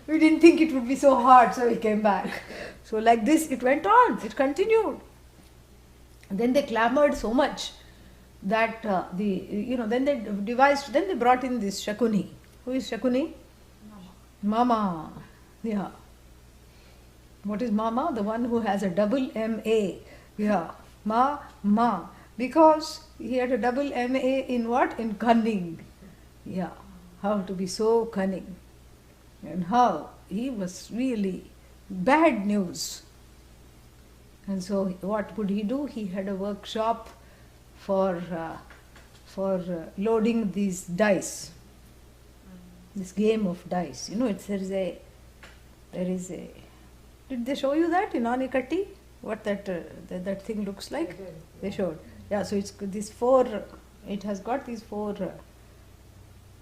We didn't think it would be so hard, so we came back. So like this it went on, it continued. And then they clamored so much that then they brought in this Shakuni. Who is Shakuni? Mama. Yeah. What is Mama? The one who has a double M-A. Yeah. Ma. Because he had a double M-A in what? In cunning. Yeah. How to be so cunning. And how he was really bad news. And so what would he do? He had a workshop for loading these dice. This game of dice. There is a. Did they show you that in Anikatti? What that thing looks like? They showed. Yeah. So it's these 4. It has got these 4.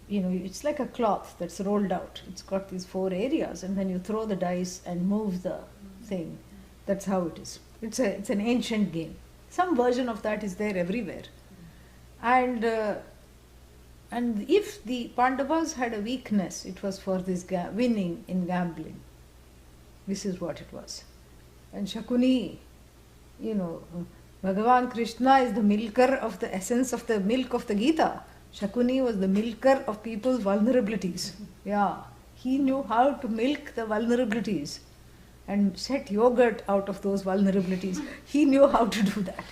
It's like a cloth that's rolled out. It's got these 4 areas, and then you throw the dice and move the thing. That's how it is. It's an ancient game. Some version of that is there everywhere. And if the Pandavas had a weakness, it was for this winning in gambling. This is what it was. And Shakuni, Bhagavan Krishna is the milker of the essence of the milk of the Gita. Shakuni was the milker of people's vulnerabilities. Yeah, he knew how to milk the vulnerabilities and set yogurt out of those vulnerabilities. He knew how to do that.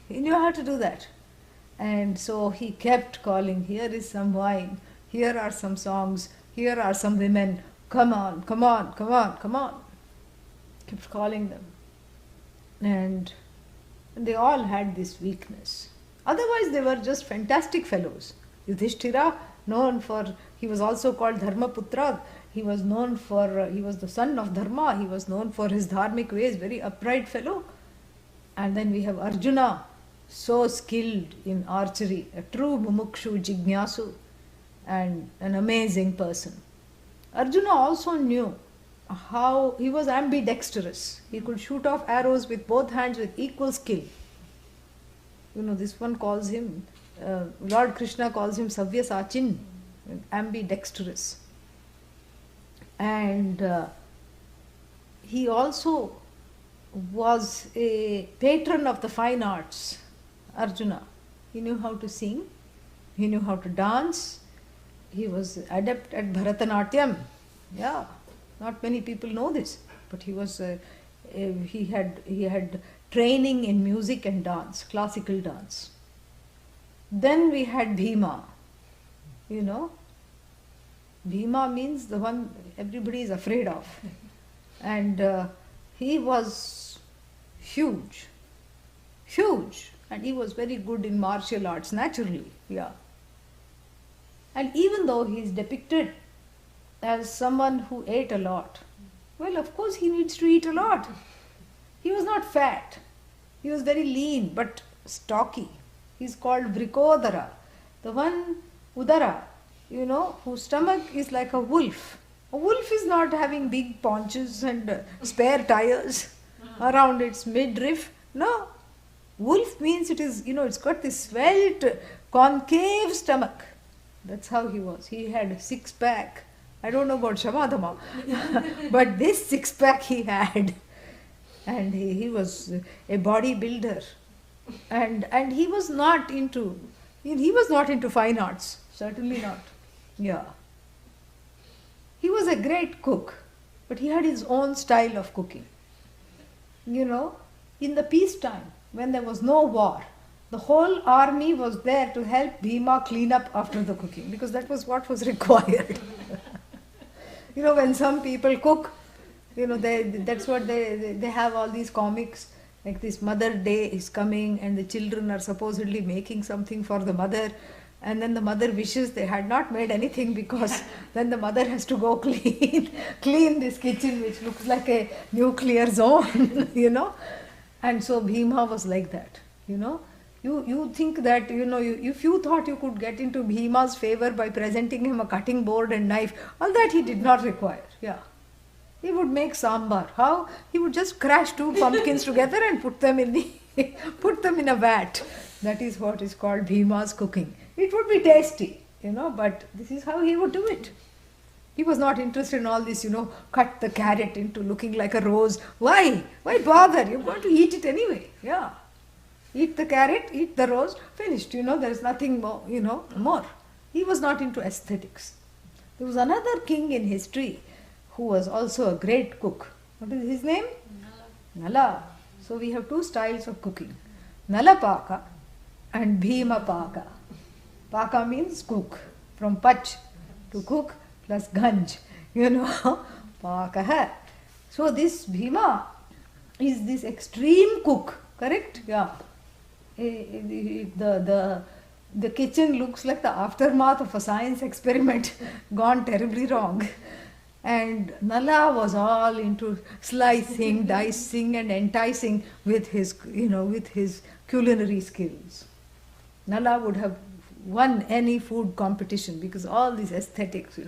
He knew how to do that. And so he kept calling, here is some wine, here are some songs, here are some women, come on, come on, come on, come on. Kept calling them. And they all had this weakness. Otherwise they were just fantastic fellows. Yudhishthira, known for, he was also called Dharmaputra. He was known for, he was the son of Dharma. He was known for his dharmic ways, very upright fellow. And then we have Arjuna, so skilled in archery, a true mumukshu jignasu, and an amazing person. Arjuna also knew how, he was ambidextrous. He could shoot off arrows with both hands with equal skill. This one calls him, Lord Krishna calls him Savyasachin, ambidextrous. And he also was a patron of the fine arts, Arjuna. He knew how to sing, he knew how to dance, he was adept at Bharatanatyam. Yeah, not many people know this, but he was he had training in music and dance, classical dance. Then we had Bhima. Bhima means the one everybody is afraid of. And he was huge, and he was very good in martial arts, naturally, yeah. And even though he is depicted as someone who ate a lot, well, of course he needs to eat a lot. He was not fat, he was very lean but stocky. He's called Vrikodara, the one Udara, whose stomach is like a wolf. A wolf is not having big paunches and spare tires around its midriff. No. Wolf means it is, it's got this svelte, concave stomach. That's how he was. He had a six-pack. I don't know about Shamadama, but this six-pack he had. And he was a bodybuilder. And he was not into fine arts. Certainly not. Yeah. He was a great cook, but he had his own style of cooking. In the peacetime, when there was no war, the whole army was there to help Bhima clean up after the cooking, because that was what was required. When some people cook, that's what they have all these comics, like this Mother Day is coming and the children are supposedly making something for the mother. And then the mother wishes they had not made anything, because then the mother has to go clean this kitchen, which looks like a nuclear zone, And so Bhima was like that, You think that, if you thought you could get into Bhima's favor by presenting him a cutting board and knife, all that he did not require, yeah. He would make sambar. How? He would just crash two pumpkins together and put them in a vat. That is what is called Bhima's cooking. It would be tasty, but this is how he would do it. He was not interested in all this, cut the carrot into looking like a rose. Why? Why bother? You're going to eat it anyway. Yeah. Eat the carrot, eat the rose, finished. There is nothing more, more. He was not into aesthetics. There was another king in history who was also a great cook. What is his name? Nala. So we have two styles of cooking. Nala Paka and Bhima Paka. Paka means cook. From Pach, to cook, plus Ganj. Paka hai. So this Bhima is this extreme cook. Correct? Yeah. The kitchen looks like the aftermath of a science experiment gone terribly wrong. And Nala was all into slicing, dicing and enticing with his culinary skills. Nala would have won any food competition, because all these aesthetics,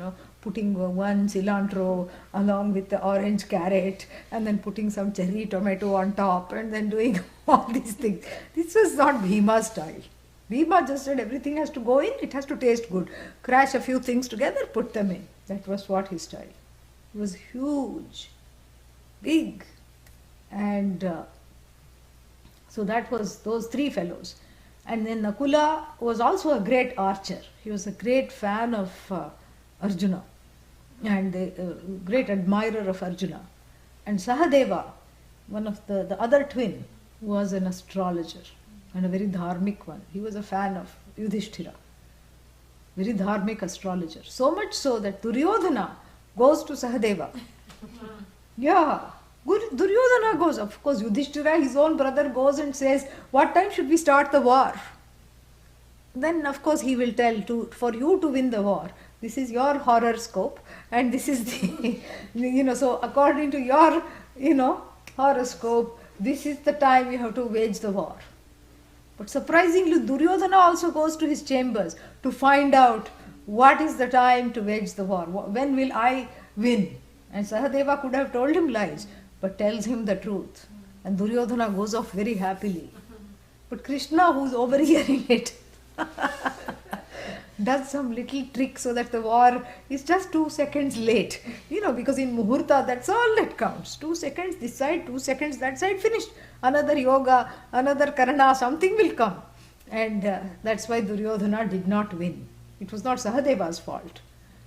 putting one cilantro along with the orange carrot and then putting some cherry tomato on top and then doing all these things. This was not Bhima's style. Bhima just said everything has to go in, it has to taste good. Crash a few things together, put them in. That was what his style. It was huge, big. And so that was those three fellows. And then Nakula was also a great archer. He was a great fan of Arjuna and a great admirer of Arjuna. And Sahadeva, one of the other twin, was an astrologer and a very dharmic one. He was a fan of Yudhishthira, very dharmic astrologer. So much so that Duryodhana goes to Sahadeva. Yeah, Duryodhana goes. Of course, Yudhishthira, his own brother, goes and says, what time should we start the war? Then, of course, he will tell, for you to win the war, this is your horoscope and this is the, so according to your, horoscope, this is the time you have to wage the war. But surprisingly, Duryodhana also goes to his chambers to find out what is the time to wage the war. When will I win? And Sahadeva could have told him lies, but tells him the truth. And Duryodhana goes off very happily. But Krishna, who's overhearing it, does some little trick so that the war is just 2 seconds late. Because in Muhurta, that's all that counts. 2 seconds this side, 2 seconds that side, finished. Another yoga, another karana, something will come. And that's why Duryodhana did not win. It was not Sahadeva's fault.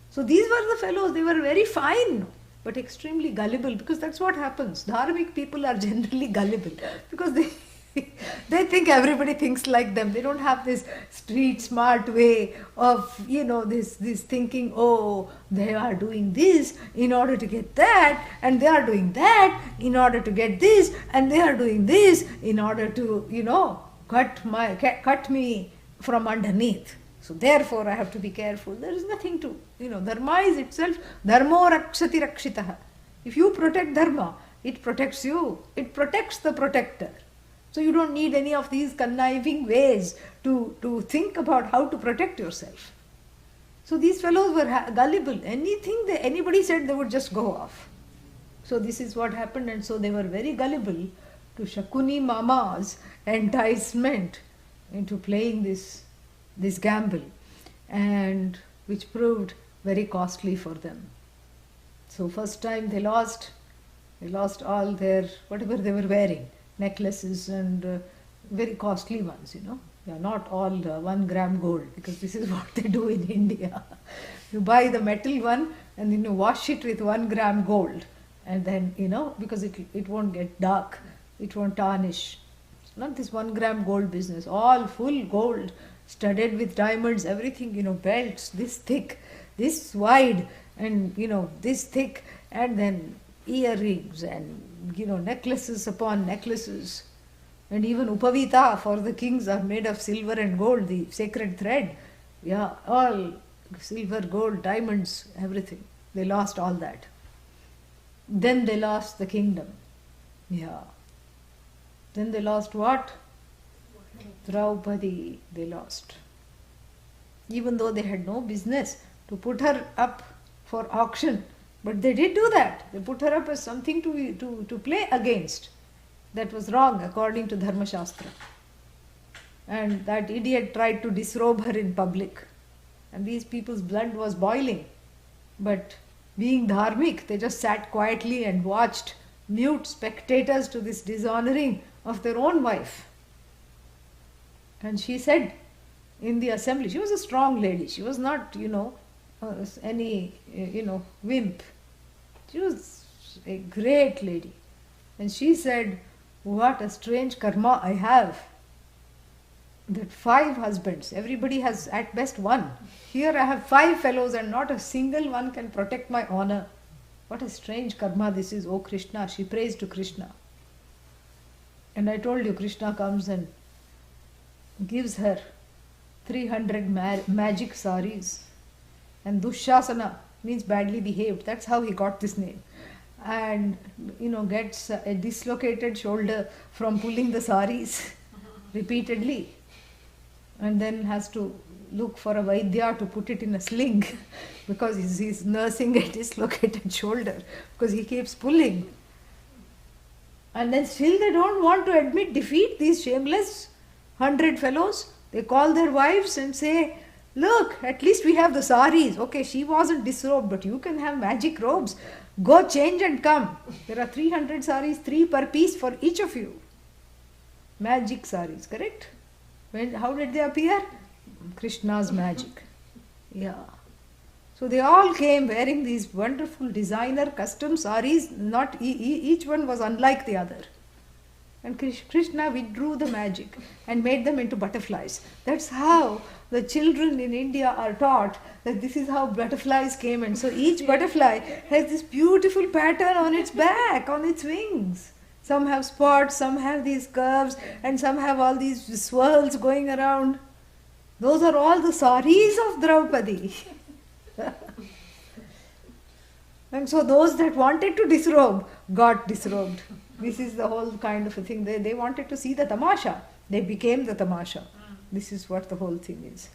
So these were the fellows, they were very fine, but extremely gullible, because that's what happens. Dharmic people are generally gullible, because they think everybody thinks like them. They don't have this street smart way of, this thinking, oh, they are doing this in order to get that, and they are doing that in order to get this, and they are doing this in order to, cut me from underneath. So therefore I have to be careful. There is nothing to, dharma is itself, dharmo rakshati rakshitaha. If you protect dharma, it protects you. It protects the protector. So you don't need any of these conniving ways to think about how to protect yourself. So these fellows were gullible. Anything anybody said, they would just go off. So this is what happened, and so they were very gullible to Shakuni Mama's enticement into playing this gamble, and which proved very costly for them. So first time they lost all their, whatever they were wearing, necklaces and very costly ones, They are not all 1 gram gold, because this is what they do in India. You buy the metal one and then you wash it with 1 gram gold, and then, because it won't get dark, it won't tarnish. It's not this 1 gram gold business, all full gold, studded with diamonds, everything, belts this thick, this wide, and, this thick, and then earrings and, necklaces upon necklaces. And even upavita for the kings are made of silver and gold, the sacred thread. Yeah, all silver, gold, diamonds, everything. They lost all that. Then they lost the kingdom. Yeah. Then they lost what? Draupadi, they lost. Even though they had no business to put her up for auction, but they did do that. They put her up as something to play against. That was wrong according to Dharma Shastra. And that idiot tried to disrobe her in public. And these people's blood was boiling. But being dharmic, they just sat quietly and watched, mute spectators to this dishonoring of their own wife. And she said in the assembly, she was a strong lady. She was not, any, wimp. She was a great lady. And she said, what a strange karma I have. That 5 husbands, everybody has at best 1. Here I have 5 fellows and not a single one can protect my honor. What a strange karma this is, O Krishna. She prays to Krishna. And I told you, Krishna comes and gives her 300 magic saris. And Dushasana means badly behaved. That's how he got this name. And, gets a dislocated shoulder from pulling the saris repeatedly. And then has to look for a Vaidya to put it in a sling because he's nursing a dislocated shoulder because he keeps pulling. And then still they don't want to admit defeat, these shameless 100 fellows. They call their wives and say, look, at least we have the saris. Okay, she wasn't disrobed, but you can have magic robes. Go change and come. There are 300 saris, 3 per piece for each of you. Magic saris, correct? How did they appear? Krishna's magic. Yeah. So they all came wearing these wonderful designer custom saris. Not each one was unlike the other. And Krishna withdrew the magic and made them into butterflies. That's how the children in India are taught that this is how butterflies came. And so each butterfly has this beautiful pattern on its back, on its wings. Some have spots, some have these curves, and some have all these swirls going around. Those are all the saris of Draupadi. And so those that wanted to disrobe got disrobed. This is the whole kind of a thing. They wanted to see the tamasha. They became the tamasha. This is what the whole thing is.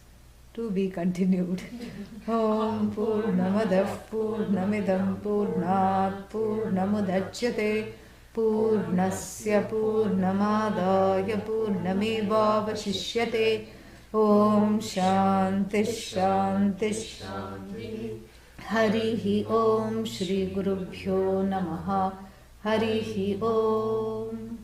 To be continued. Om Purnamadav Purnamidam Purnat Purnamudachyate Purnasya Purnamadaya Purnamevavashishyate. Om Shanti Shanti Shanti. Harihi Om Shri Gurubhyo Namaha. Harihi Om.